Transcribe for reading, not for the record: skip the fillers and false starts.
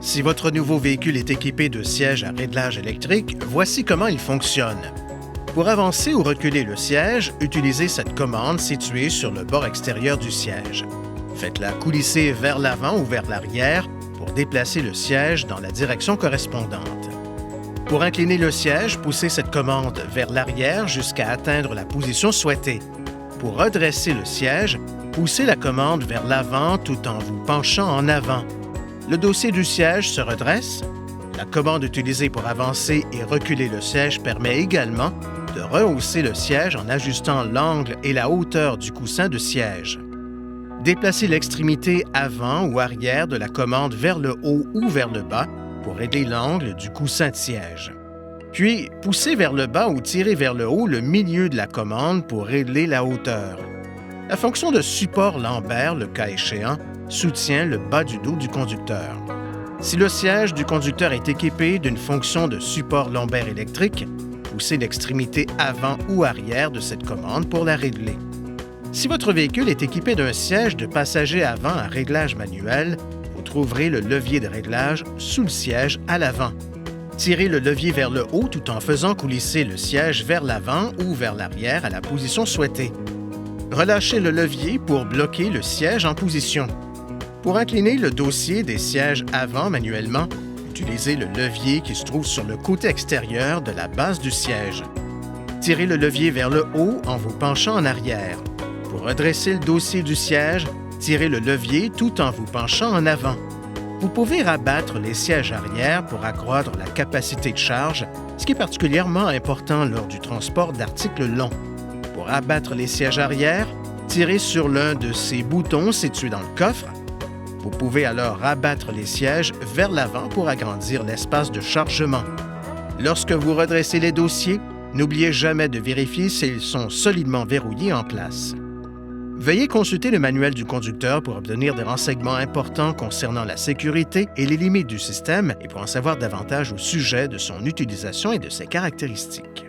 Si votre nouveau véhicule est équipé de sièges à réglage électrique, voici comment il fonctionne. Pour avancer ou reculer le siège, utilisez cette commande située sur le bord extérieur du siège. Faites-la coulisser vers l'avant ou vers l'arrière pour déplacer le siège dans la direction correspondante. Pour incliner le siège, poussez cette commande vers l'arrière jusqu'à atteindre la position souhaitée. Pour redresser le siège, poussez la commande vers l'avant tout en vous penchant en avant. Le dossier du siège se redresse. La commande utilisée pour avancer et reculer le siège permet également de rehausser le siège en ajustant l'angle et la hauteur du coussin de siège. Déplacez l'extrémité avant ou arrière de la commande vers le haut ou vers le bas pour régler l'angle du coussin de siège. Puis, poussez vers le bas ou tirez vers le haut le milieu de la commande pour régler la hauteur. La fonction de support lombaire, le cas échéant, soutient le bas du dos du conducteur. Si le siège du conducteur est équipé d'une fonction de support lombaire électrique, poussez l'extrémité avant ou arrière de cette commande pour la régler. Si votre véhicule est équipé d'un siège de passager avant à réglage manuel, vous trouverez le levier de réglage sous le siège à l'avant. Tirez le levier vers le haut tout en faisant coulisser le siège vers l'avant ou vers l'arrière à la position souhaitée. Relâchez le levier pour bloquer le siège en position. Pour incliner le dossier des sièges avant manuellement, utilisez le levier qui se trouve sur le côté extérieur de la base du siège. Tirez le levier vers le haut en vous penchant en arrière. Pour redresser le dossier du siège, tirez le levier tout en vous penchant en avant. Vous pouvez rabattre les sièges arrière pour accroître la capacité de charge, ce qui est particulièrement important lors du transport d'articles longs. Pour abattre les sièges arrière, tirez sur l'un de ces boutons situés dans le coffre. Vous pouvez alors rabattre les sièges vers l'avant pour agrandir l'espace de chargement. Lorsque vous redressez les dossiers, n'oubliez jamais de vérifier s'ils sont solidement verrouillés en place. Veuillez consulter le manuel du conducteur pour obtenir des renseignements importants concernant la sécurité et les limites du système et pour en savoir davantage au sujet de son utilisation et de ses caractéristiques.